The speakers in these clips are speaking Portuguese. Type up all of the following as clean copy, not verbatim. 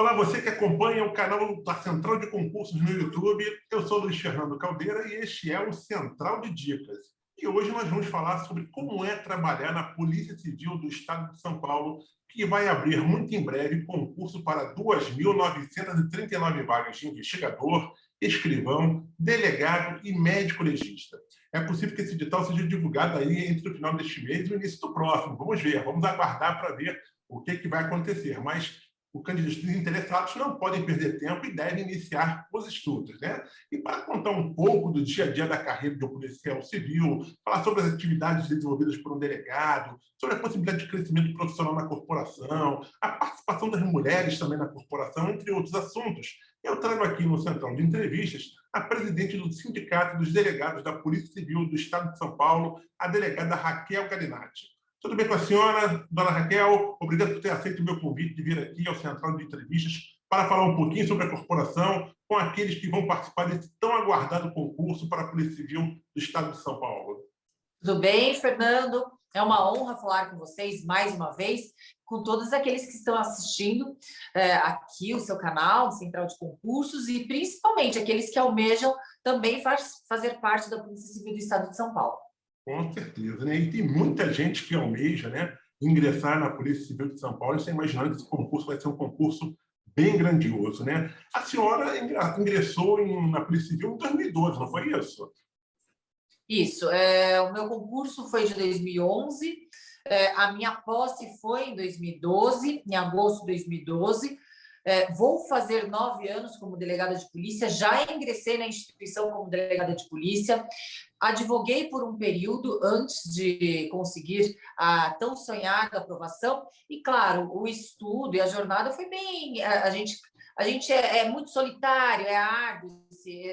Olá, você que acompanha o canal da Central de Concursos no YouTube. Eu sou Luiz Fernando Caldeira e este é o Central de Dicas. E hoje nós vamos falar sobre como é trabalhar na Polícia Civil do Estado de São Paulo, que vai abrir muito em breve concurso para 2.939 vagas de investigador, escrivão, delegado e médico legista. É possível que esse edital seja divulgado aí entre o final deste mês e o início do próximo. Vamos ver, vamos aguardar para ver o que vai acontecer. Mas os interessados não podem perder tempo e devem iniciar os estudos, né? E para contar um pouco do dia a dia da carreira de um policial civil, falar sobre as atividades desenvolvidas por um delegado, sobre a possibilidade de crescimento profissional na corporação, a participação das mulheres também na corporação, entre outros assuntos, eu trago aqui no Central de Entrevistas a presidente do Sindicato dos Delegados da Polícia Civil do Estado de São Paulo, a delegada Raquel Galinatti. Tudo bem com a senhora, dona Raquel? Obrigado por ter aceito o meu convite de vir aqui ao Central de Entrevistas para falar um pouquinho sobre a corporação com aqueles que vão participar desse tão aguardado concurso para a Polícia Civil do Estado de São Paulo. Tudo bem, Fernando? É uma honra falar com vocês mais uma vez, com todos aqueles que estão assistindo aqui o seu canal, Central de Concursos, e principalmente aqueles que almejam também fazer parte da Polícia Civil do Estado de São Paulo. Com certeza, né? E tem muita gente que almeja, né, ingressar na Polícia Civil de São Paulo e está imaginando que esse concurso vai ser um concurso bem grandioso, né? A senhora ingressou na Polícia Civil em 2012, não foi isso? Isso. O meu concurso foi de 2011, a minha posse foi em 2012, em agosto de 2012. Vou fazer 9 anos como delegada de polícia, já ingressei na instituição como delegada de polícia, advoguei por um período antes de conseguir a tão sonhada aprovação, e claro, o estudo e a jornada foi bem, a gente é muito solitário, é árduo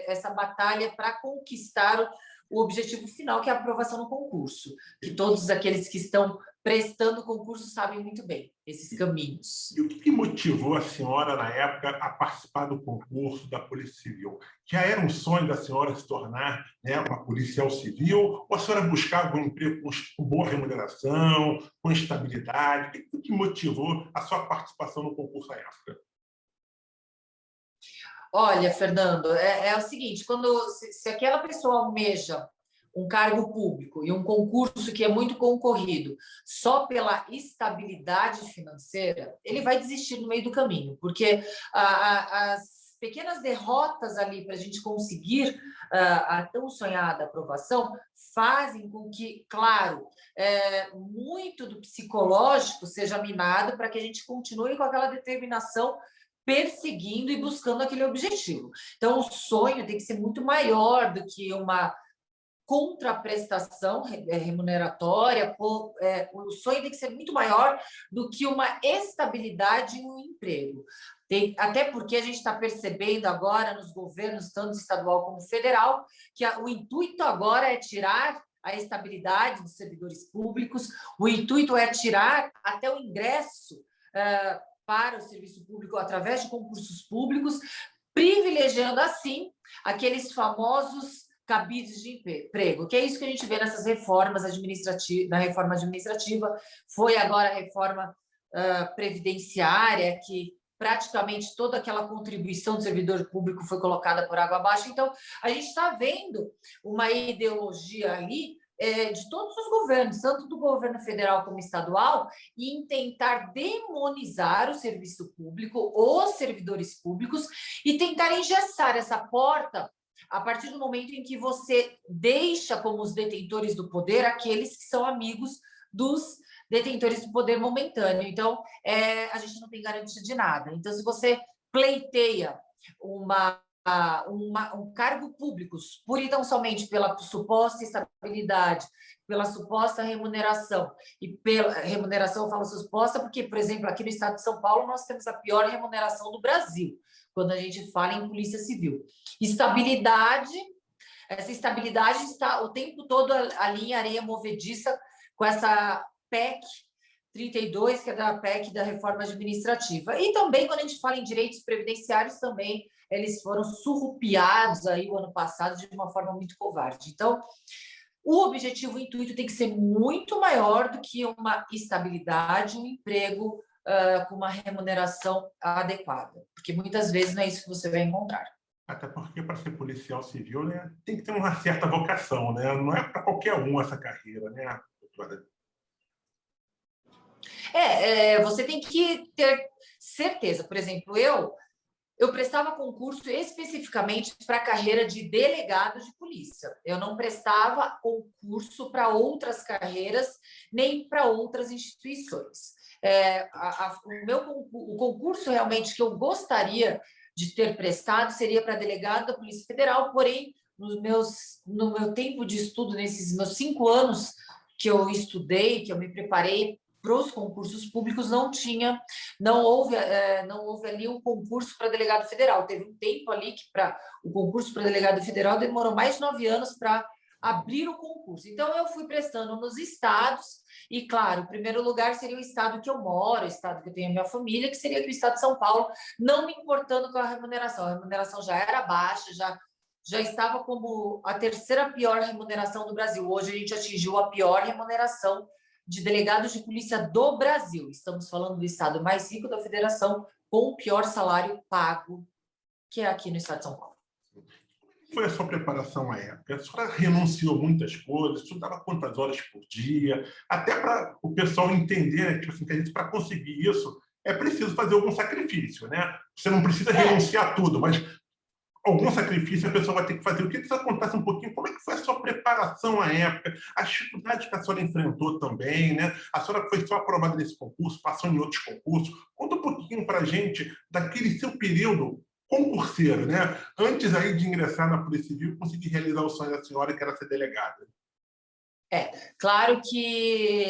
essa batalha para conquistar o objetivo final, que é a aprovação no concurso, que todos aqueles que estão prestando concurso sabem muito bem esses caminhos. E o que motivou a senhora, na época, a participar do concurso da Polícia Civil? Já era um sonho da senhora se tornar, né, uma policial civil? Ou a senhora buscava um emprego com boa remuneração, com estabilidade? O que motivou a sua participação no concurso na época? Olha, Fernando, é o seguinte, se aquela pessoa almeja um cargo público e um concurso que é muito concorrido só pela estabilidade financeira, ele vai desistir no meio do caminho, porque as pequenas derrotas ali para a gente conseguir a tão sonhada aprovação fazem com que, claro, muito do psicológico seja minado para que a gente continue com aquela determinação perseguindo e buscando aquele objetivo. Então, o sonho tem que ser muito maior do que uma contraprestação remuneratória, o sonho tem que ser muito maior do que uma estabilidade em um emprego. Até porque a gente está percebendo agora nos governos, tanto estadual como federal, que o intuito agora é tirar a estabilidade dos servidores públicos, o intuito é tirar até o ingresso para o serviço público através de concursos públicos, privilegiando, assim, aqueles famosos cabides de emprego, que é isso que a gente vê nessas reformas administrativas, na reforma administrativa, foi agora a reforma previdenciária, que praticamente toda aquela contribuição do servidor público foi colocada por água abaixo. Então, a gente está vendo uma ideologia ali de todos os governos, tanto do governo federal como estadual, em tentar demonizar o serviço público, os servidores públicos, e tentar engessar essa porta a partir do momento em que você deixa como os detentores do poder aqueles que são amigos dos detentores do poder momentâneo. Então, a gente não tem garantia de nada. Então, se você pleiteia um cargo público, por e tão somente pela suposta estabilidade, pela suposta remuneração, e pela remuneração eu falo suposta porque, por exemplo, aqui no estado de São Paulo nós temos a pior remuneração do Brasil, quando a gente fala em polícia civil. Estabilidade, essa estabilidade está o tempo todo ali em areia movediça com essa PEC 32, que é da PEC da reforma administrativa. E também, quando a gente fala em direitos previdenciários, também eles foram surrupiados aí o ano passado de uma forma muito covarde. Então, o objetivo, o intuito tem que ser muito maior do que uma estabilidade, um emprego com uma remuneração adequada, porque muitas vezes não é isso que você vai encontrar. Até porque, para ser policial civil, né, tem que ter uma certa vocação, né? Não é para qualquer um essa carreira, né, doutora? Você tem que ter certeza. Por exemplo, eu prestava concurso especificamente para a carreira de delegado de polícia. Eu não prestava concurso para outras carreiras, nem para outras instituições. O concurso realmente que eu gostaria de ter prestado seria para delegado da Polícia Federal, porém, no meu tempo de estudo, nesses meus 5 anos que eu estudei, que eu me preparei para os concursos públicos, não houve ali um concurso para delegado federal. Teve um tempo ali que para o concurso para delegado federal demorou mais de 9 anos para abrir o concurso. Então, eu fui prestando nos estados, e, claro, o primeiro lugar seria o estado que eu moro, o estado que eu tenho a minha família, que seria aqui o estado de São Paulo, não me importando com a remuneração. A remuneração já era baixa, já estava como a terceira pior remuneração do Brasil. Hoje a gente atingiu a pior remuneração de delegados de polícia do Brasil. Estamos falando do estado mais rico da federação, com o pior salário pago, que é aqui no estado de São Paulo. Foi a sua preparação à época? A senhora renunciou a muitas coisas, estudava quantas horas por dia, até para o pessoal entender que, assim, que a gente, para conseguir isso, é preciso fazer algum sacrifício, né? Você não precisa renunciar a tudo, mas algum sacrifício a pessoa vai ter que fazer. Eu queria que você contasse um pouquinho como é que foi a sua preparação à época, as dificuldades que a senhora enfrentou também, né? A senhora foi só aprovada nesse concurso, passou em outros concursos. Conta um pouquinho para a gente daquele seu período concurseiro, né? Antes aí de ingressar na Polícia Civil, conseguir realizar o sonho da senhora, que era ser delegada. Claro que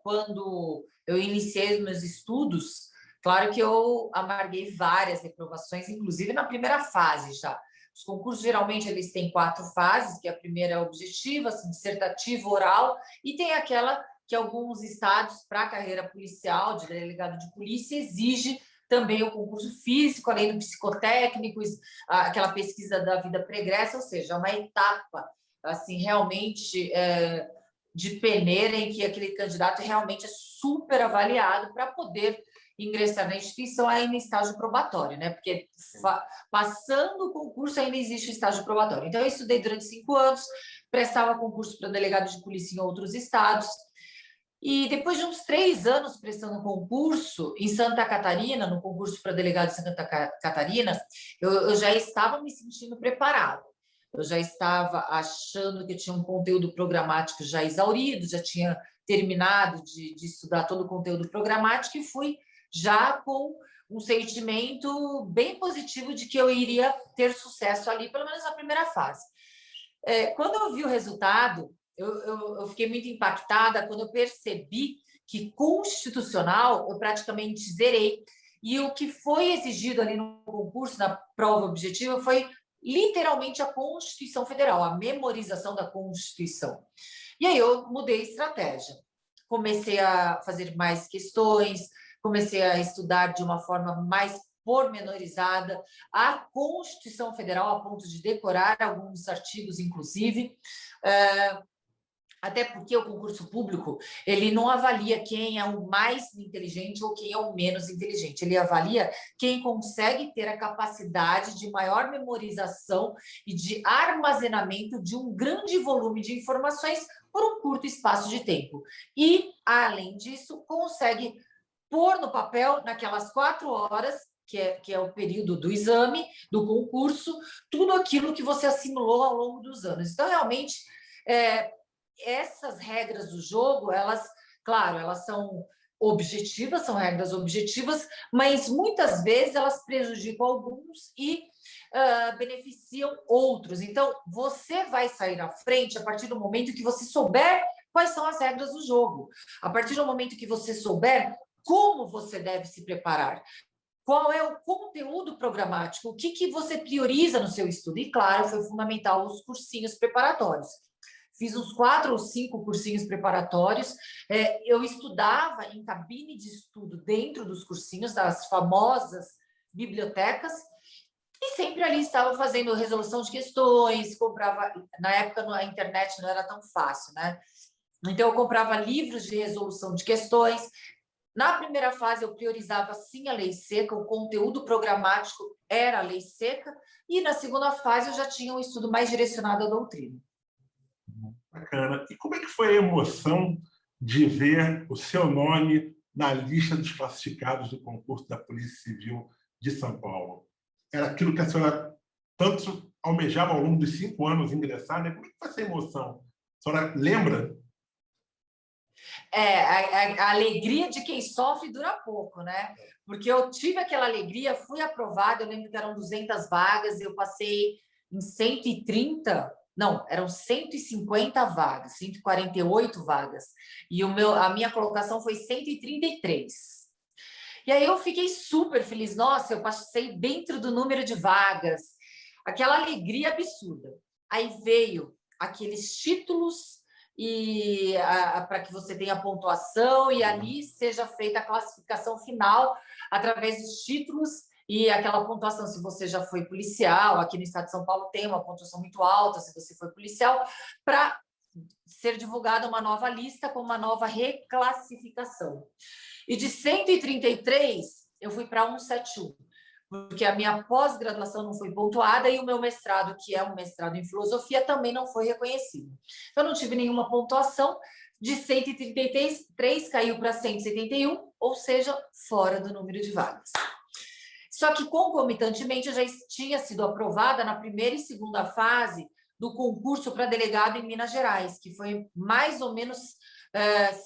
quando eu iniciei os meus estudos, claro que eu amarguei várias reprovações, inclusive na primeira fase já. Os concursos, geralmente, eles têm 4 fases, que a primeira é objetiva, dissertativa, oral, e tem aquela que alguns estados, para a carreira policial, de delegado de polícia, exige também o concurso físico, além do psicotécnico, aquela pesquisa da vida pregressa, ou seja, uma etapa, assim, realmente de peneira, em que aquele candidato realmente é super avaliado para poder ingressar na instituição ainda em estágio probatório, né? Porque passando o concurso ainda existe o estágio probatório. Então, eu estudei durante 5 anos, prestava concurso para delegado de polícia em outros estados, e depois de uns 3 anos prestando concurso em Santa Catarina, no concurso para delegado de Santa Catarina, eu já estava me sentindo preparado. Eu já estava achando que eu tinha um conteúdo programático já exaurido, já tinha terminado de estudar todo o conteúdo programático, e fui já com um sentimento bem positivo de que eu iria ter sucesso ali, pelo menos na primeira fase. Quando eu vi o resultado, eu fiquei muito impactada quando eu percebi que constitucional eu praticamente zerei, e o que foi exigido ali no concurso, na prova objetiva, foi literalmente a Constituição Federal, a memorização da Constituição. E aí eu mudei a estratégia. Comecei a fazer mais questões, comecei a estudar de uma forma mais pormenorizada a Constituição Federal, a ponto de decorar alguns artigos, inclusive. Até porque o concurso público, ele não avalia quem é o mais inteligente ou quem é o menos inteligente. Ele avalia quem consegue ter a capacidade de maior memorização e de armazenamento de um grande volume de informações por um curto espaço de tempo. E, além disso, consegue pôr no papel, naquelas 4 horas, que é o período do exame, do concurso, tudo aquilo que você assimilou ao longo dos anos. Então, realmente, essas regras do jogo, claro, elas são objetivas, são regras objetivas, mas muitas vezes elas prejudicam alguns e beneficiam outros. Então, você vai sair à frente a partir do momento que você souber quais são as regras do jogo, a partir do momento que você souber como você deve se preparar, qual é o conteúdo programático, o que você prioriza no seu estudo. E, claro, foi fundamental os cursinhos preparatórios. Fiz uns 4 ou 5 cursinhos preparatórios. Eu estudava em cabine de estudo dentro dos cursinhos, das famosas bibliotecas, e sempre ali estava fazendo resolução de questões, comprava... Na época, a internet não era tão fácil, né? Então, eu comprava livros de resolução de questões, Na primeira fase, eu priorizava, sim, a lei seca, o conteúdo programático era a lei seca, e na segunda fase eu já tinha um estudo mais direcionado à doutrina. Bacana. E como é que foi a emoção de ver o seu nome na lista dos classificados do concurso da Polícia Civil de São Paulo? Era aquilo que a senhora tanto almejava ao longo dos 5 anos ingressar, né? Como é que foi essa emoção? A senhora lembra? A alegria de quem sofre dura pouco, né? Porque eu tive aquela alegria, fui aprovada, eu lembro que eram 200 vagas, eu passei em 130, não, eram 150 vagas, 148 vagas, e a minha colocação foi 133. E aí eu fiquei super feliz, nossa, eu passei dentro do número de vagas, aquela alegria absurda. Aí veio aqueles títulos e para que você tenha pontuação e ali seja feita a classificação final através dos títulos e aquela pontuação, se você já foi policial, aqui no estado de São Paulo tem uma pontuação muito alta, se você foi policial, para ser divulgada uma nova lista com uma nova reclassificação. E de 133, eu fui para 171, porque a minha pós-graduação não foi pontuada e o meu mestrado, que é um mestrado em filosofia, também não foi reconhecido. Então, eu não tive nenhuma pontuação, de 133 caiu para 171, ou seja, fora do número de vagas. Só que, concomitantemente, eu já tinha sido aprovada na primeira e segunda fase do concurso para delegado em Minas Gerais, que foi mais ou menos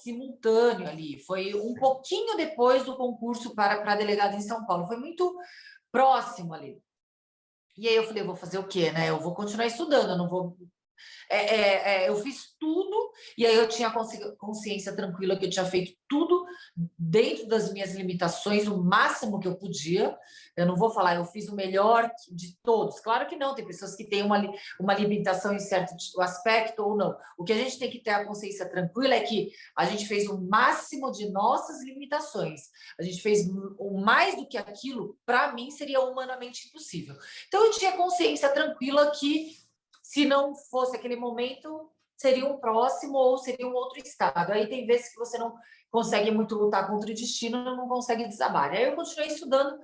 simultâneo ali, foi um pouquinho depois do concurso para delegado em São Paulo, foi muito próximo ali. E aí eu falei, vou fazer o quê, né? Eu vou continuar estudando, eu não vou... eu fiz tudo, e aí eu tinha consciência tranquila que eu tinha feito tudo dentro das minhas limitações, o máximo que eu podia. Eu não vou falar, eu fiz o melhor de todos. Claro que não, tem pessoas que têm uma limitação em certo aspecto ou não. O que a gente tem que ter a consciência tranquila é que a gente fez o máximo de nossas limitações. A gente fez o mais do que aquilo, para mim, seria humanamente impossível. Então, eu tinha consciência tranquila que se não fosse aquele momento, seria um próximo ou seria um outro estado. Aí tem vezes que você não consegue muito lutar contra o destino, não consegue desabar. Aí eu continuei estudando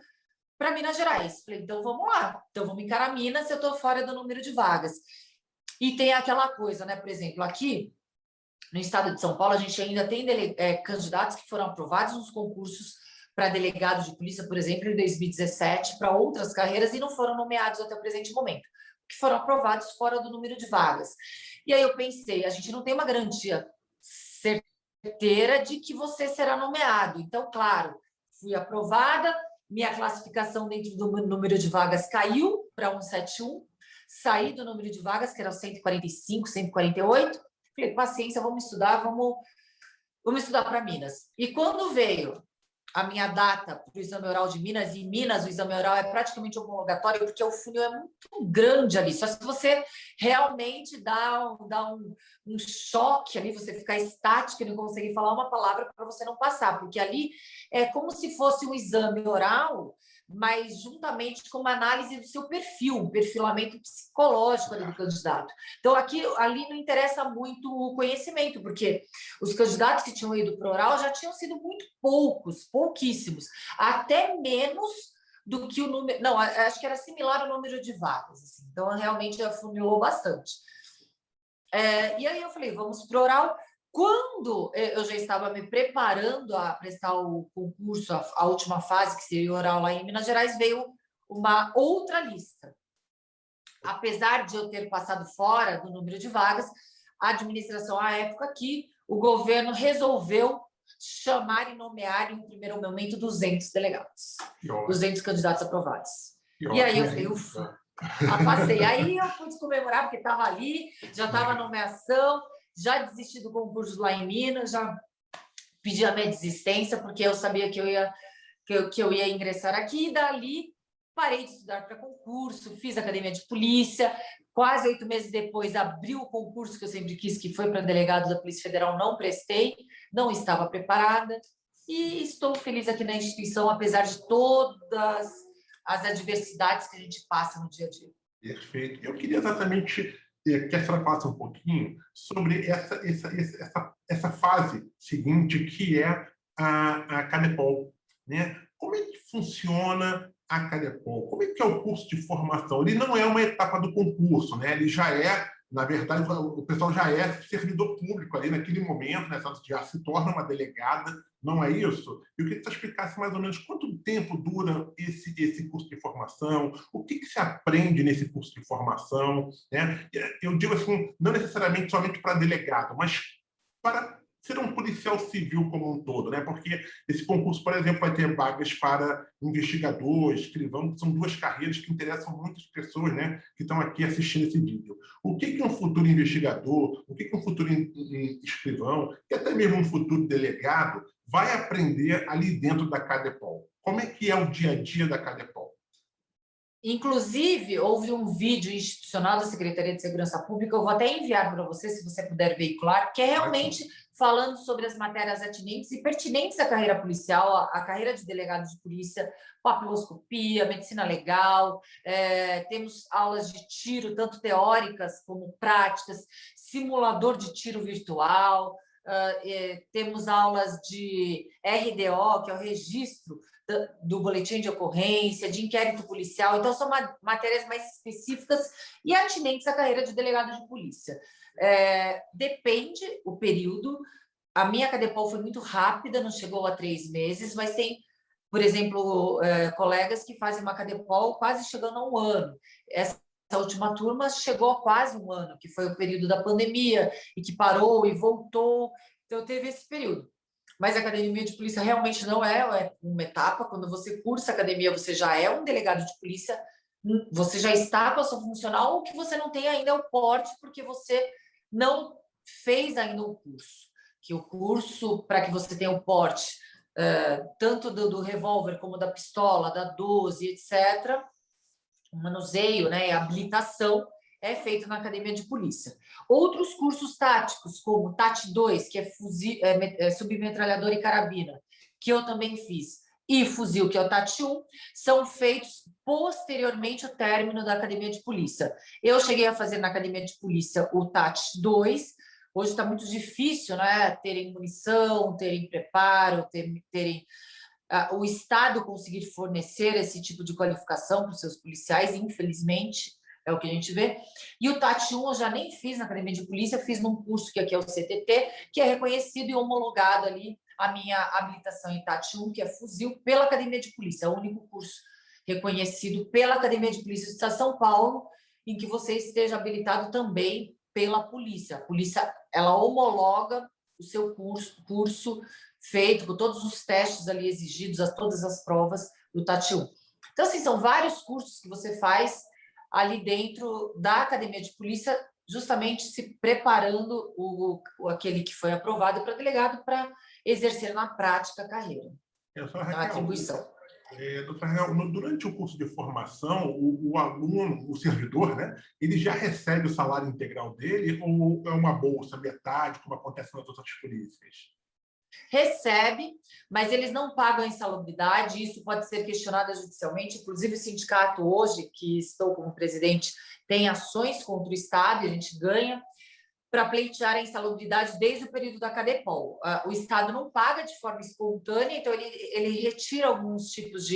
para Minas Gerais. Falei, então vamos lá. Então vamos encarar Minas, eu estou fora do número de vagas. E tem aquela coisa, né? Por exemplo, aqui no estado de São Paulo, a gente ainda tem candidatos que foram aprovados nos concursos para delegado de polícia, por exemplo, em 2017, para outras carreiras e não foram nomeados até o presente momento, que foram aprovados fora do número de vagas. E aí eu pensei, a gente não tem uma garantia certeira de que você será nomeado. Então, claro, fui aprovada, minha classificação dentro do número de vagas caiu para 171, saí do número de vagas, que era 145, 148, falei, paciência, vamos estudar, vamos estudar para Minas. E quando veio a minha data para o exame oral de Minas, e em Minas o exame oral é praticamente homologatório, porque o funil é muito grande ali. Só se você realmente dá um choque ali, você ficar estático e não conseguir falar uma palavra para você não passar, porque ali é como se fosse um exame oral, mas juntamente com uma análise do seu perfil, um perfilamento psicológico ali do candidato. Então, ali não interessa muito o conhecimento, porque os candidatos que tinham ido para o oral já tinham sido muito pouquíssimos, até menos do que o número... Não, acho que era similar ao número de vagas. Assim. Então, realmente, afunilou bastante. E aí eu falei, vamos para o oral. Quando eu já estava me preparando a prestar o concurso, a última fase, que seria o oral lá em Minas Gerais, veio uma outra lista. Apesar de eu ter passado fora do número de vagas, a administração, à época aqui, o governo resolveu chamar e nomear, em um primeiro momento, 200 delegados, 200 candidatos aprovados. E aí eu falei, ufa, passei. Aí eu pude comemorar, porque estava ali, já estava a nomeação, já desisti do concurso lá em Minas, já pedi a minha desistência, porque eu sabia que eu ia ingressar aqui, e dali parei de estudar para concurso, fiz academia de polícia, quase 8 meses depois abriu o concurso que eu sempre quis, que foi para delegado da Polícia Federal, não prestei, não estava preparada, e estou feliz aqui na instituição, apesar de todas as adversidades que a gente passa no dia a dia. Perfeito. Eu queria exatamente que a senhora falasse um pouquinho sobre essa fase seguinte, que é a Cadepol, né? Como é que funciona a Cadepol? Como é que é o curso de formação? Ele não é uma etapa do concurso, né? Ele já é, na verdade, o pessoal já é servidor público ali naquele momento, né? Já se torna uma delegada, não é isso? Eu queria que você explicasse mais ou menos quanto tempo dura esse curso de formação, o que se aprende nesse curso de formação, né? Eu digo assim, não necessariamente somente para delegado, mas para ser um policial civil como um todo, né? Porque esse concurso, por exemplo, vai ter vagas para investigador, escrivão, que são duas carreiras que interessam muitas pessoas, né, que estão aqui assistindo esse vídeo. O que um futuro investigador, o que um futuro escrivão, e até mesmo um futuro delegado vai aprender ali dentro da Cadepol? Como é que é o dia a dia da Cadepol? Inclusive, houve um vídeo institucional da Secretaria de Segurança Pública, eu vou até enviar para você, se você puder veicular, que é realmente falando sobre as matérias atinentes e pertinentes à carreira policial, à carreira de delegado de polícia, papiloscopia, medicina legal, temos aulas de tiro, tanto teóricas como práticas, simulador de tiro virtual, temos aulas de RDO, que é o registro do boletim de ocorrência, de inquérito policial. Então, são matérias mais específicas e atinentes à carreira de delegado de polícia. Depende o período. A minha Cadepol foi muito rápida, não chegou a 3 meses, mas tem, por exemplo, colegas que fazem uma Cadepol quase chegando a 1 ano. Essa última turma chegou a quase 1 ano, que foi o período da pandemia, e que parou e voltou. Então, teve esse período. Mas a academia de polícia realmente não é uma etapa. Quando você cursa a academia, você já é um delegado de polícia, você já está com a sua funcional, ou que você não tem ainda o porte, porque você não fez ainda o curso. Que o curso, para que você tenha o porte, tanto do revólver como da pistola, da 12, etc., o manuseio, né, e a habilitação, é feito na academia de polícia. Outros cursos táticos, como TAT 2, que é fuzil, submetralhador e carabina, que eu também fiz, e fuzil, que é o TAT 1, são feitos posteriormente ao término da academia de polícia. Eu cheguei a fazer na academia de polícia o TAT 2, hoje está muito difícil, né, terem munição, terem preparo, terem o Estado conseguir fornecer esse tipo de qualificação para os seus policiais, infelizmente, é o que a gente vê. E o TAT 1 eu já nem fiz na Academia de Polícia, fiz num curso que aqui é o CTT, que é reconhecido e homologado ali a minha habilitação em TAT 1, que é fuzil, pela Academia de Polícia, é o único curso reconhecido pela Academia de Polícia do Estado de São Paulo, em que você esteja habilitado também pela polícia. A polícia, ela homologa o seu curso feito com todos os testes ali exigidos, todas as provas do TAT 1. Então, assim, são vários cursos que você faz ali dentro da academia de polícia, justamente se preparando aquele que foi aprovado para delegado para exercer na prática a carreira, na atribuição. Doutora Raquel, durante o curso de formação, o aluno, o servidor, né, ele já recebe o salário integral dele ou é uma bolsa, metade, como acontece nas outras polícias? Recebe, mas eles não pagam a insalubridade, isso pode ser questionado judicialmente. Inclusive, o sindicato hoje, que estou como presidente, tem ações contra o Estado, e a gente ganha, para pleitear a insalubridade desde o período da Cadepol. O Estado não paga de forma espontânea, então ele retira alguns tipos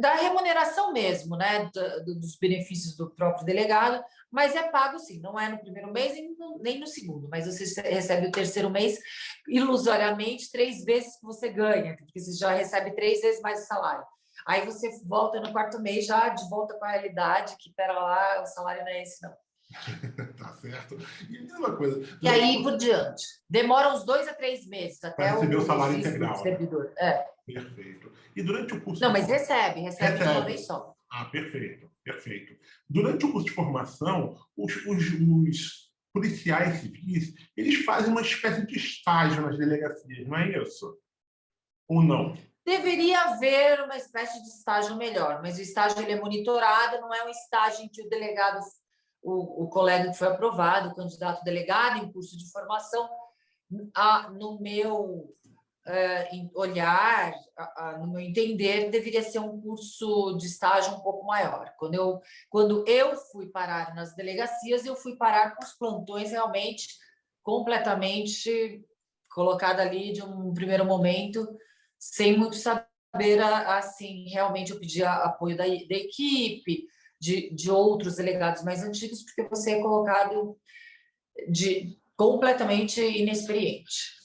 da remuneração mesmo, né, dos benefícios do próprio delegado, mas é pago sim, não é no primeiro mês nem no segundo, mas você recebe o terceiro mês ilusoriamente 3 vezes que você ganha, porque você já recebe 3 vezes mais o salário. Aí você volta no 4º mês já de volta com a realidade, que pera lá, o salário não é esse não. Tá certo. E uma coisa... E aí por diante. Demora uns 2 a 3 meses até receber o salário registro integral, do servidor. Né? Perfeito. E durante o curso... Não, mas recebe de uma vez só. Perfeito, perfeito. Durante o curso de formação, os policiais civis, eles fazem uma espécie de estágio nas delegacias, não é isso? Ou não? Deveria haver uma espécie de estágio melhor, mas o estágio ele é monitorado, não é um estágio em que o delegado, o colega que foi aprovado, o candidato delegado em curso de formação, no meu olhar, no meu entender, deveria ser um curso de estágio um pouco maior. Quando eu fui parar nas delegacias, eu fui parar com os plantões realmente completamente colocada ali de um primeiro momento, sem muito saber, assim, realmente eu pedi apoio da equipe, de outros delegados mais antigos, porque você é colocado completamente inexperiente.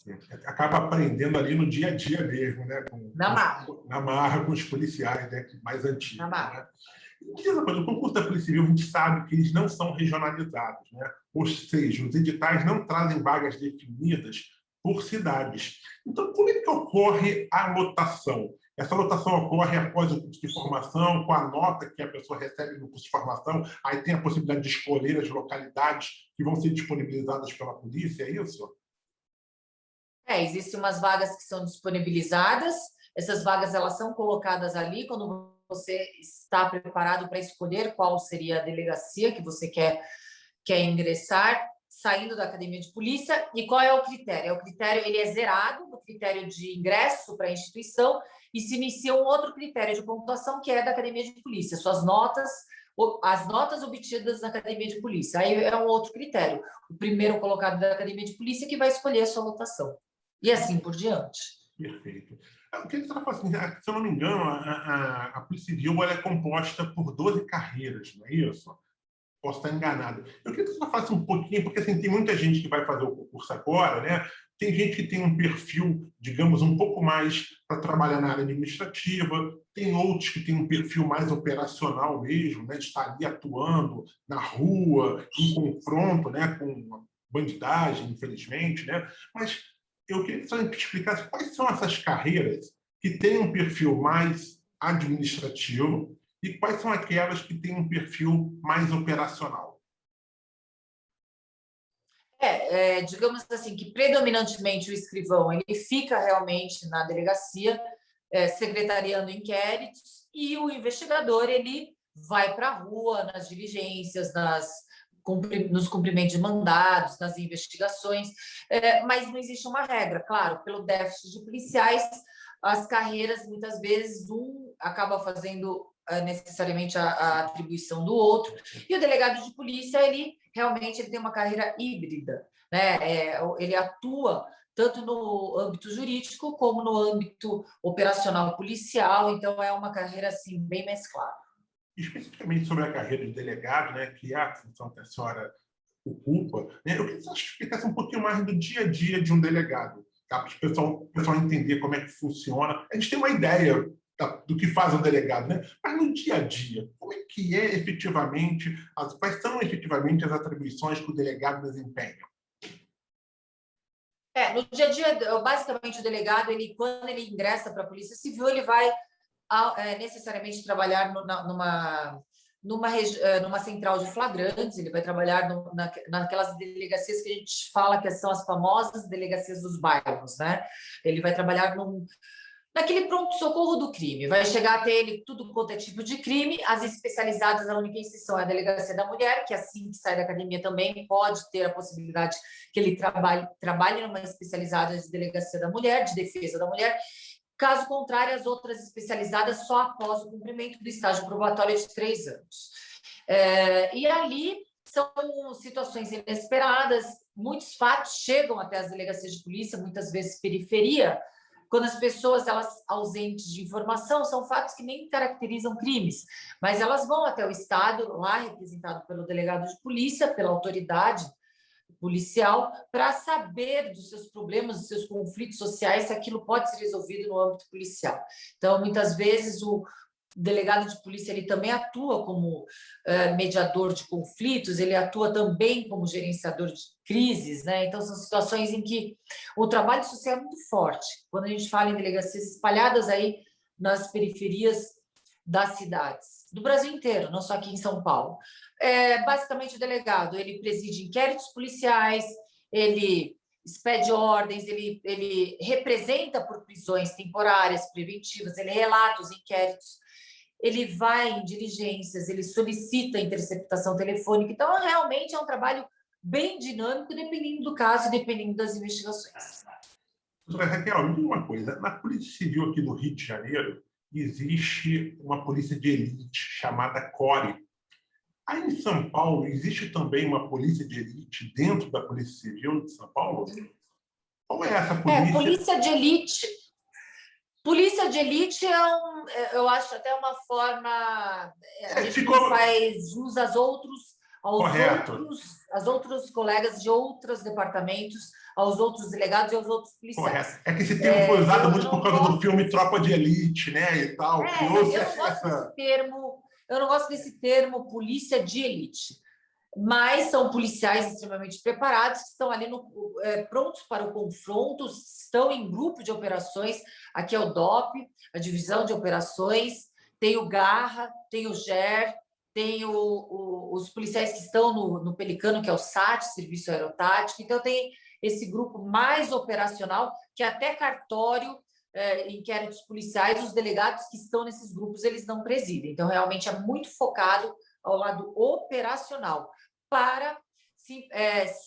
Acaba aprendendo ali no dia a dia mesmo, né? Na marra. Na marra com os policiais, né? Mais antigos. Na marra. Né? O concurso da Polícia Civil, a gente sabe que eles não são regionalizados, né? Ou seja, os editais não trazem vagas definidas por cidades. Então, como é que ocorre a lotação? Essa lotação ocorre após o curso de formação, com a nota que a pessoa recebe no curso de formação, aí tem a possibilidade de escolher as localidades que vão ser disponibilizadas pela polícia, é isso? Existem umas vagas que são disponibilizadas, essas vagas elas são colocadas ali quando você está preparado para escolher qual seria a delegacia que você quer ingressar, saindo da academia de polícia. E qual é o critério? O critério ele é zerado, o critério de ingresso para a instituição, e se inicia um outro critério de pontuação, que é da academia de polícia, suas notas, as notas obtidas na academia de polícia. Aí é um outro critério. O primeiro colocado da academia de polícia que vai escolher a sua lotação. E assim por diante. Perfeito. O que você está fazendo? Se eu não me engano, a Polícia Civil ela é composta por 12 carreiras, não é isso? Posso estar enganado. Eu queria que você faça um pouquinho, porque assim, tem muita gente que vai fazer o concurso agora, né? Tem gente que tem um perfil, digamos, um pouco mais para trabalhar na área administrativa, tem outros que têm um perfil mais operacional mesmo, né? De estar ali atuando na rua, em confronto, né? Com bandidagem, infelizmente, né? Mas eu queria que você explicasse quais são essas carreiras que têm um perfil mais administrativo e quais são aquelas que têm um perfil mais operacional. Digamos assim, que predominantemente o escrivão ele fica realmente na delegacia, secretariando inquéritos, e o investigador ele vai para a rua, nas diligências, nos cumprimentos de mandados, nas investigações, mas não existe uma regra. Claro, pelo déficit de policiais, as carreiras, muitas vezes, um acaba fazendo necessariamente a atribuição do outro, e o delegado de polícia, ele realmente tem uma carreira híbrida, né? Ele atua tanto no âmbito jurídico como no âmbito operacional policial, então é uma carreira assim bem mesclada. Especificamente sobre a carreira de delegado, né, que é a função que a senhora ocupa, né, eu queria que você explicasse um pouquinho mais do dia a dia de um delegado, tá? Para o pessoal entender como é que funciona. A gente tem uma ideia do que faz um delegado, né? Mas no dia a dia, como é que é efetivamente, quais são efetivamente as atribuições que o delegado desempenha? No dia a dia, basicamente, o delegado, quando ele ingressa para a Polícia Civil, ele vai necessariamente trabalhar numa central de flagrantes, ele vai trabalhar naquelas delegacias que a gente fala que são as famosas delegacias dos bairros, né? Ele vai trabalhar naquele pronto-socorro do crime, vai chegar até ele tudo quanto é tipo de crime, as especializadas, a única exceção é a Delegacia da Mulher, que assim que sai da academia também pode ter a possibilidade que ele trabalhe numa especializada de Delegacia da Mulher, de Defesa da Mulher. Caso contrário, as outras especializadas só após o cumprimento do estágio probatório de 3 anos. E ali são situações inesperadas, muitos fatos chegam até as delegacias de polícia, muitas vezes periferia, quando as pessoas elas ausentes de informação, são fatos que nem caracterizam crimes, mas elas vão até o Estado, lá representado pelo delegado de polícia, pela autoridade policial, para saber dos seus problemas, dos seus conflitos sociais, se aquilo pode ser resolvido no âmbito policial. Então, muitas vezes, o delegado de polícia ele também atua como mediador de conflitos, ele atua também como gerenciador de crises, né? Então, são situações em que o trabalho social é muito forte. Quando a gente fala em delegacias espalhadas aí nas periferias das cidades, do Brasil inteiro, não só aqui em São Paulo. Basicamente, o delegado, ele preside inquéritos policiais, ele expede ordens, ele representa por prisões temporárias, preventivas, ele relata os inquéritos, ele vai em diligências, ele solicita interceptação telefônica. Então, realmente é um trabalho bem dinâmico, dependendo do caso e dependendo das investigações. Doutora Raquel, me diga uma coisa. Na Polícia Civil aqui do Rio de Janeiro, existe uma polícia de elite chamada CORE. Aí em São Paulo, existe também uma polícia de elite dentro da Polícia Civil de São Paulo? Como é essa polícia? Polícia de elite. Polícia de elite eu acho até uma forma. A gente não faz jus Correto. aos outros colegas de outros departamentos, aos outros delegados e aos outros policiais. Correto. É que esse termo foi usado muito por causa do filme Tropa de Elite, né? E tal. Eu não gosto desse termo polícia de elite. Mas são policiais extremamente preparados, que estão ali prontos para o confronto, estão em grupo de operações. Aqui é o DOP, a Divisão de Operações, tem o Garra, tem o GER, tem os policiais que estão no Pelicano, que é o SAT, Serviço Aerotático. Então, tem esse grupo mais operacional, que até cartório, inquéritos policiais, os delegados que estão nesses grupos, eles não presidem. Então, realmente, é muito focado ao lado operacional, para,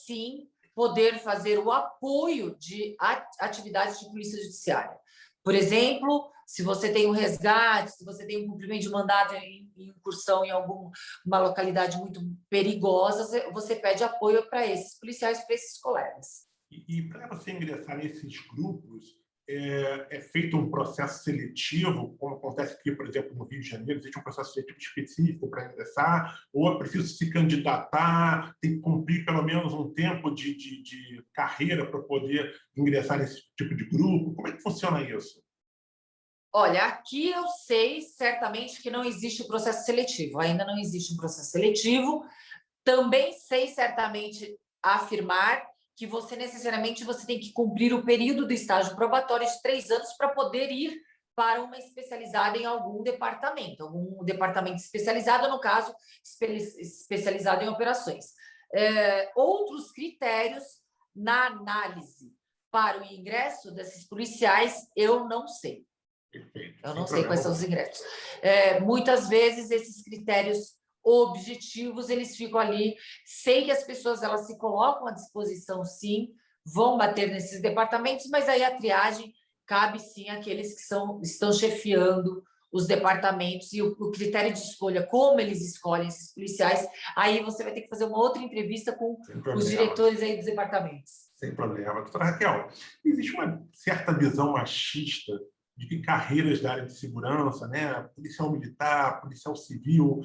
sim, poder fazer o apoio de atividades de polícia judiciária. Por exemplo, se você tem um resgate, se você tem um cumprimento de mandado em incursão em alguma localidade muito perigosa, você pede apoio para esses policiais, para esses colegas. E para você ingressar nesses grupos, é feito um processo seletivo, como acontece aqui, por exemplo, no Rio de Janeiro, existe um processo seletivo específico para ingressar, ou é preciso se candidatar, tem que cumprir pelo menos um tempo de carreira para poder ingressar nesse tipo de grupo? Como é que funciona isso? Olha, aqui eu sei certamente que não existe processo seletivo, ainda não existe um processo seletivo. Também sei certamente afirmar que você tem que cumprir o período do estágio probatório de 3 anos para poder ir para uma especializada em algum departamento especializado, no caso, especializado em operações. Outros critérios na análise para o ingresso desses policiais, eu não sei. Eu não sei quais são os ingressos. Muitas vezes, esses critérios objetivos, eles ficam ali. Sei que as pessoas elas se colocam à disposição, sim, vão bater nesses departamentos, mas aí a triagem cabe, sim, àqueles que estão chefiando os departamentos e o critério de escolha, como eles escolhem esses policiais, aí você vai ter que fazer uma outra entrevista com os diretores aí dos departamentos. Sem problema. Doutora Raquel, existe uma certa visão machista de que carreiras da área de segurança, né, policial militar, policial civil,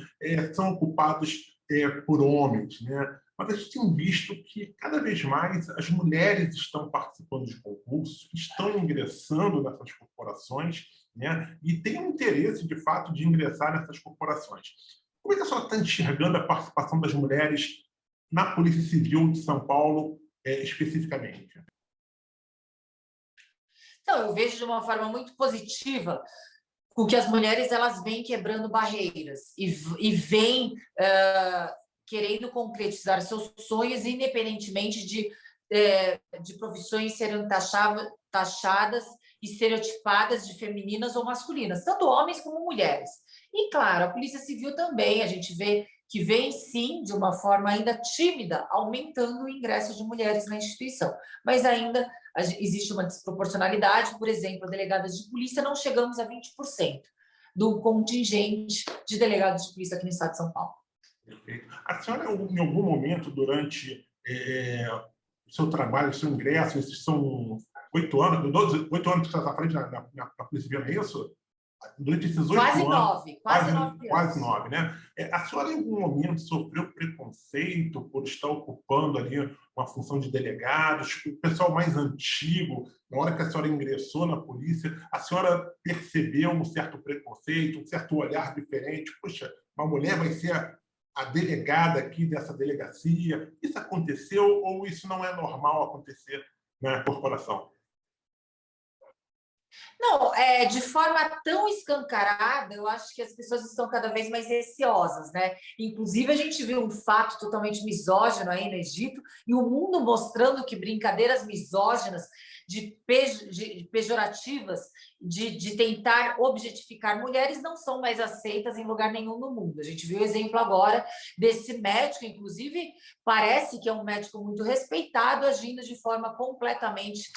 são ocupados por homens, né? Mas a gente tem visto que cada vez mais as mulheres estão participando de concursos, estão ingressando nessas corporações, né? E têm um interesse, de fato, de ingressar nessas corporações. Como é que a senhora está enxergando a participação das mulheres na Polícia Civil de São Paulo, especificamente? Então, eu vejo de uma forma muito positiva com que as mulheres elas vêm quebrando barreiras e vêm querendo concretizar seus sonhos, independentemente de profissões serem taxadas e estereotipadas de femininas ou masculinas, tanto homens como mulheres. E, claro, a Polícia Civil também, a gente vê que vem, sim, de uma forma ainda tímida, aumentando o ingresso de mulheres na instituição. Mas ainda existe uma desproporcionalidade, por exemplo, delegadas de polícia, não chegamos a 20% do contingente de delegados de polícia aqui no estado de São Paulo. Perfeito. A senhora, em algum momento, durante o seu trabalho, o seu ingresso, esses são 8 anos, 8 anos que você está à frente na Polícia Civil, não é isso? Durante esses 8 anos... Quase 9, né? A senhora, em algum momento, sofreu preconceito por estar ocupando ali uma função de delegados? O pessoal mais antigo, na hora que a senhora ingressou na polícia, a senhora percebeu um certo preconceito, um certo olhar diferente? Poxa, uma mulher vai ser a delegada aqui dessa delegacia? Isso aconteceu ou isso não é normal acontecer na corporação? Não, de forma tão escancarada, eu acho que as pessoas estão cada vez mais receosas, né? Inclusive, a gente viu um fato totalmente misógino aí no Egito e o mundo mostrando que brincadeiras misóginas, pejorativas, de tentar objetificar mulheres não são mais aceitas em lugar nenhum no mundo. A gente viu o exemplo agora desse médico, inclusive, parece que é um médico muito respeitado, agindo de forma completamente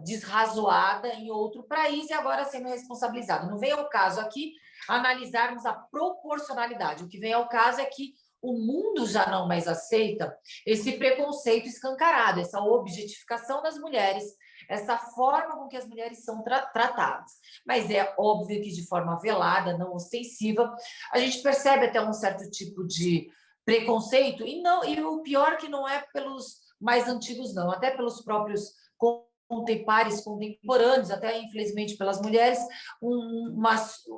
desrazoada em outro país e agora sendo responsabilizado. Não vem ao caso aqui analisarmos a proporcionalidade. O que vem ao caso é que o mundo já não mais aceita esse preconceito escancarado, essa objetificação das mulheres, essa forma com que as mulheres são tratadas. Mas é óbvio que de forma velada, não ostensiva, a gente percebe até um certo tipo de preconceito, e o pior que não é pelos mais antigos, não, até pelos próprios contemporâneos, até infelizmente pelas mulheres,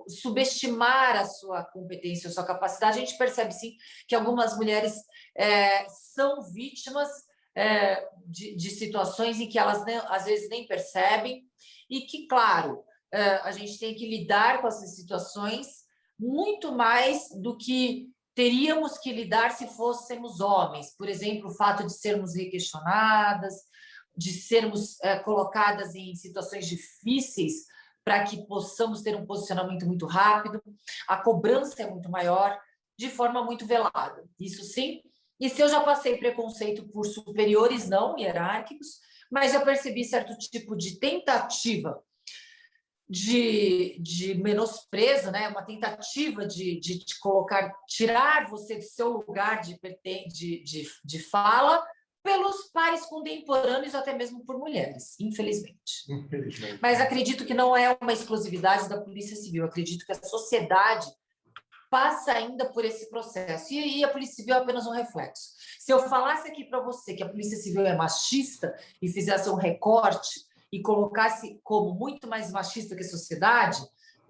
subestimar a sua competência, a sua capacidade. A gente percebe sim que algumas mulheres são vítimas de situações em que elas às vezes nem percebem, e que, claro, a gente tem que lidar com essas situações muito mais do que teríamos que lidar se fôssemos homens. Por exemplo, o fato de sermos requestionadas, de sermos colocadas em situações difíceis para que possamos ter um posicionamento muito rápido, a cobrança é muito maior, de forma muito velada. Isso sim. E se eu já passei preconceito por superiores não hierárquicos, mas já percebi certo tipo de tentativa de menosprezo, né? Uma tentativa de te colocar, tirar você do seu lugar de fala pelos pares contemporâneos, até mesmo por mulheres, infelizmente. Infelizmente. Mas acredito que não é uma exclusividade da Polícia Civil, acredito que a sociedade passa ainda por esse processo, e a Polícia Civil é apenas um reflexo. Se eu falasse aqui para você que a Polícia Civil é machista e fizesse um recorte e colocasse como muito mais machista que a sociedade,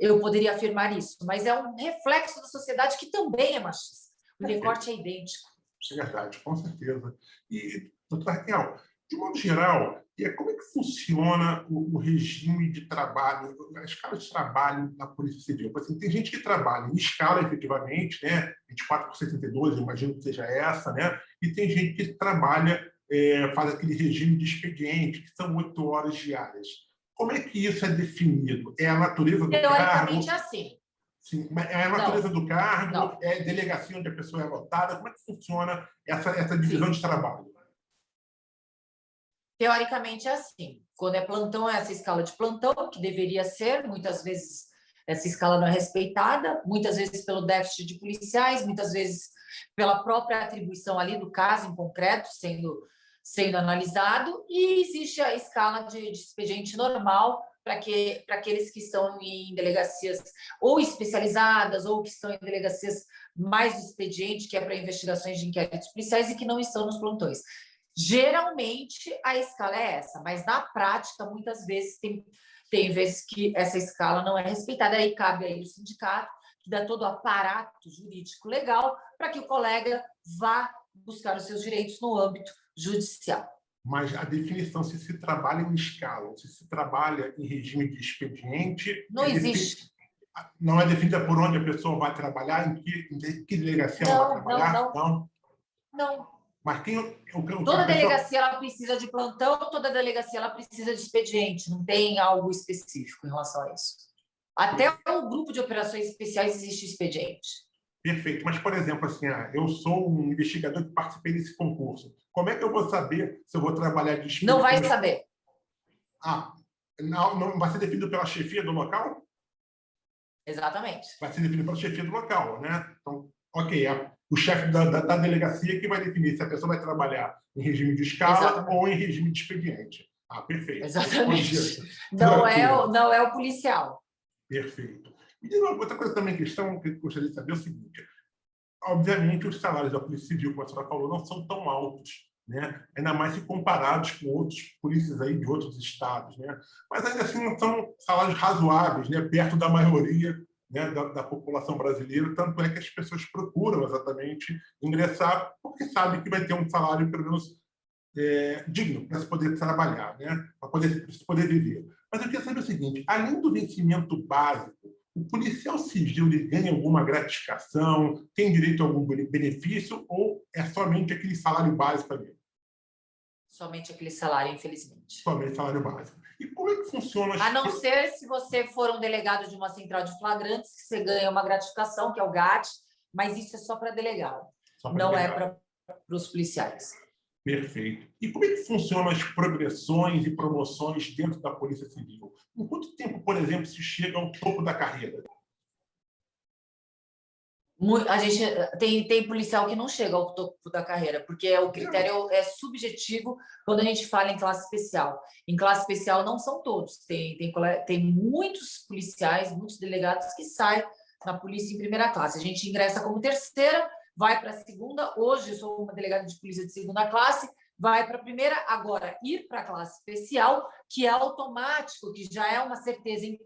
eu poderia afirmar isso, mas é um reflexo da sociedade que também é machista. O recorte é idêntico. É verdade, com certeza. E, doutora Raquel, de modo geral, como é que funciona o regime de trabalho, a escala de trabalho na Polícia Civil? Assim, tem gente que trabalha em escala, efetivamente, né? 24/72, eu imagino que seja essa, né? E tem gente que trabalha, faz aquele regime de expediente, que são 8 horas diárias. Como é que isso é definido? É a natureza do cargo? Teoricamente é assim. Sim, mas é a natureza do cargo? Não. É a delegacia onde a pessoa é lotada? Como é que funciona essa divisão de trabalho? Teoricamente é assim. Quando é plantão, é essa escala de plantão, que deveria ser, muitas vezes essa escala não é respeitada, muitas vezes pelo déficit de policiais, muitas vezes pela própria atribuição ali do caso em concreto sendo analisado, e existe a escala de expediente normal para aqueles que estão em delegacias ou especializadas ou que estão em delegacias mais do expediente, que é para investigações de inquéritos policiais e que não estão nos plantões. Geralmente, a escala é essa, mas na prática, muitas vezes, tem vezes que essa escala não é respeitada, aí cabe aí o sindicato, que dá todo o aparato jurídico legal para que o colega vá buscar os seus direitos no âmbito judicial. Mas a definição, se trabalha em escala, se trabalha em regime de expediente... Não existe. Não é definida por onde a pessoa vai trabalhar, em que delegacia ela vai trabalhar? Não. Mas toda delegacia ela precisa de plantão, toda delegacia ela precisa de expediente, não tem algo específico em relação a isso. Até o grupo de operações especiais existe expediente. Perfeito. Mas, por exemplo, assim, eu sou um investigador que participei desse concurso. Como é que eu vou saber se eu vou trabalhar de expediente? Não vai saber. Não vai ser definido pela chefia do local? Exatamente. Vai ser definido pela chefia do local, né? Então, ok, o chefe da delegacia que vai definir se a pessoa vai trabalhar em regime de escala ou em regime de expediente. Perfeito. Exatamente. Não é o policial. Perfeito. E outra coisa também, questão que eu gostaria de saber é o seguinte: obviamente, os salários da Polícia Civil, como a senhora falou, não são tão altos, né? Ainda mais se comparados com outros polícias aí de outros estados, né? Mas ainda assim não são salários razoáveis, né? Perto da maioria, né, da população brasileira, tanto é que as pessoas procuram exatamente ingressar porque sabem que vai ter um salário pelo menos digno para se poder trabalhar, né? Para se poder viver. Mas eu queria saber o seguinte: além do vencimento básico, o policial civil ele ganha alguma gratificação, tem direito a algum benefício ou é somente aquele salário básico ali? Somente aquele salário, infelizmente. Somente salário básico. E como é que funciona? A não ser se você for um delegado de uma central de flagrantes, que você ganha uma gratificação, que é o GAT, mas isso é só para delegado, não é para os policiais. Perfeito. E como é que funcionam as progressões e promoções dentro da Polícia Civil? Em quanto tempo, por exemplo, se chega ao topo da carreira? A gente tem policial que não chega ao topo da carreira, porque o critério é subjetivo quando a gente fala em classe especial. Em classe especial não são todos. Tem muitos policiais, muitos delegados que saem na polícia em primeira classe. A gente ingressa como terceira, vai para a segunda. Hoje eu sou uma delegada de polícia de segunda classe, vai para a primeira. Agora, ir para a classe especial, que é automático, que já é uma certeza em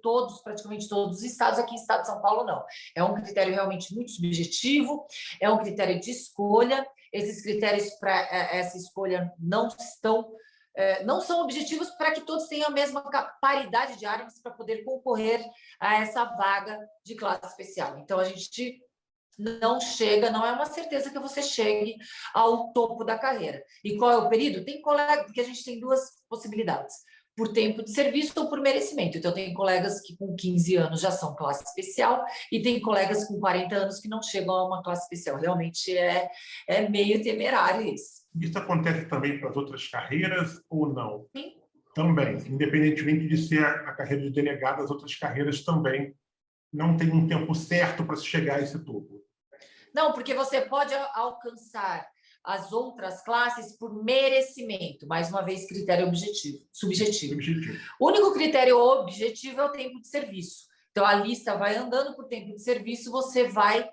praticamente todos os estados, aqui em estado de São Paulo não. É um critério realmente muito subjetivo, é um critério de escolha. Esses critérios para essa escolha não são objetivos para que todos tenham a mesma paridade de armas para poder concorrer a essa vaga de classe especial. Então, a gente não chega, não é uma certeza que você chegue ao topo da carreira. E qual é o período? Tem colega, porque a gente tem duas possibilidades, por tempo de serviço ou por merecimento. Então, tem colegas que com 15 anos já são classe especial e tem colegas com 40 anos que não chegam a uma classe especial. Realmente é meio temerário isso. Isso acontece também para as outras carreiras ou não? Sim. Também, independentemente de ser a carreira de delegado, as outras carreiras também não tem um tempo certo para se chegar a esse topo. Não, porque você pode alcançar as outras classes por merecimento, mais uma vez, critério subjetivo. O único critério objetivo é o tempo de serviço. Então, a lista vai andando por tempo de serviço, você vai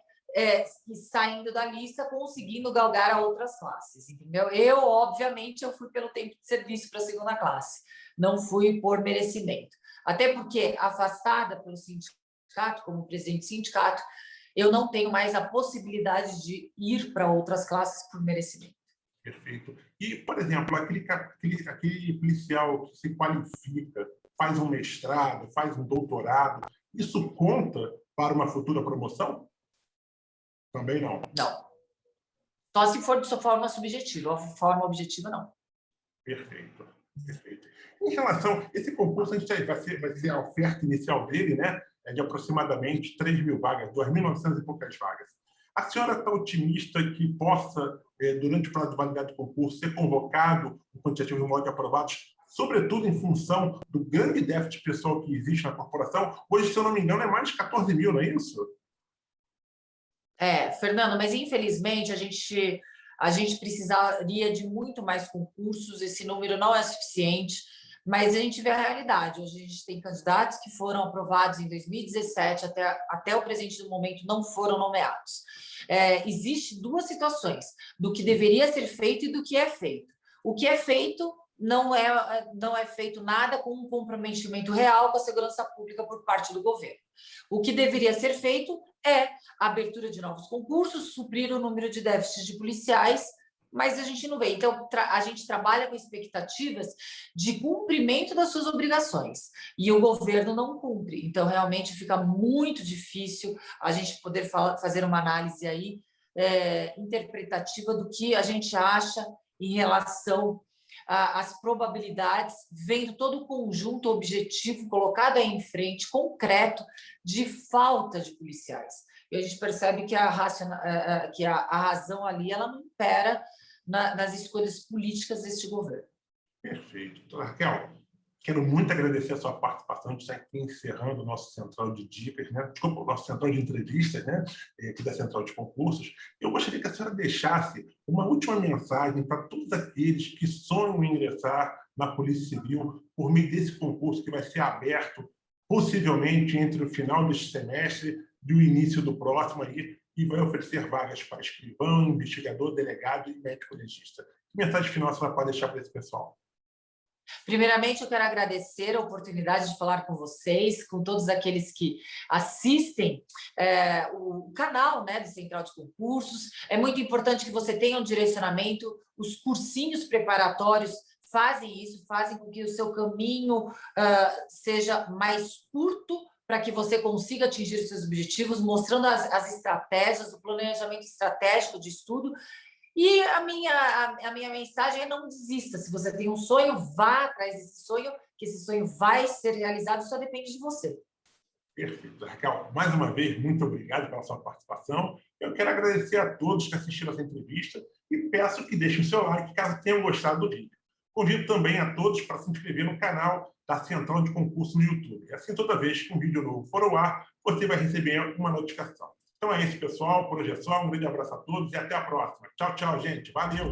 saindo da lista, conseguindo galgar a outras classes, entendeu? Obviamente, eu fui pelo tempo de serviço para a segunda classe, não fui por merecimento. Até porque, afastada pelo sindicato, como presidente do sindicato, eu não tenho mais a possibilidade de ir para outras classes por merecimento. Perfeito. E, por exemplo, aquele policial que se qualifica, faz um mestrado, faz um doutorado, isso conta para uma futura promoção? Também não. Não. Só se for de sua forma subjetiva. A forma objetiva, não. Perfeito. Perfeito. Em relação a esse concurso, a gente vai ser a oferta inicial dele, né? É de aproximadamente 3.000 vagas, 2.900 e poucas vagas. A senhora está otimista que possa, durante o prazo de validade do concurso, ser convocado o quantitativo de modos aprovados, sobretudo em função do grande déficit pessoal que existe na corporação? Hoje, se eu não me engano, é mais de 14 mil, não é isso? Fernando, mas infelizmente a gente precisaria de muito mais concursos, esse número não é suficiente. Mas a gente vê a realidade. Hoje a gente tem candidatos que foram aprovados em 2017, até o presente do momento não foram nomeados. Existe duas situações, do que deveria ser feito e do que é feito. O que é feito não é feito nada com um comprometimento real com a segurança pública por parte do governo. O que deveria ser feito é a abertura de novos concursos, suprir o número de déficits de policiais, mas a gente não vê. Então, a gente trabalha com expectativas de cumprimento das suas obrigações e o governo não cumpre. Então, realmente fica muito difícil a gente poder fazer uma análise aí interpretativa do que a gente acha em relação às probabilidades, vendo todo o conjunto objetivo colocado aí em frente, concreto, de falta de policiais. E a gente percebe que a razão ali ela não impera nas escolhas políticas deste governo. Perfeito. Doutora Raquel, quero muito agradecer a sua participação. A gente está aqui encerrando o nosso central de dicas, né? Desculpa, o nosso central de entrevistas, né? Aqui da central de concursos. Eu gostaria que a senhora deixasse uma última mensagem para todos aqueles que sonham em ingressar na Polícia Civil por meio desse concurso que vai ser aberto possivelmente entre o final deste semestre e o início do próximo aí, e vai oferecer vagas para escrivão, investigador, delegado e médico legista. Que mensagem final a senhora pode deixar para esse pessoal? Primeiramente, eu quero agradecer a oportunidade de falar com vocês, com todos aqueles que assistem o canal, né, do Central de Concursos. É muito importante que você tenha um direcionamento, os cursinhos preparatórios fazem isso, fazem com que o seu caminho seja mais curto, para que você consiga atingir os seus objetivos, mostrando as estratégias, o planejamento estratégico de estudo. E a minha mensagem é: não desista. Se você tem um sonho, vá atrás desse sonho, que esse sonho vai ser realizado, só depende de você. Perfeito. Raquel, mais uma vez, muito obrigado pela sua participação. Eu quero agradecer a todos que assistiram essa entrevista e peço que deixem o seu like caso tenham gostado do vídeo. Convido também a todos para se inscrever no canal da Central de Concurso no YouTube. Assim, toda vez que um vídeo novo for ao ar, você vai receber uma notificação. Então é isso, pessoal. Projeção, um grande abraço a todos e até a próxima. Tchau, tchau, gente. Valeu!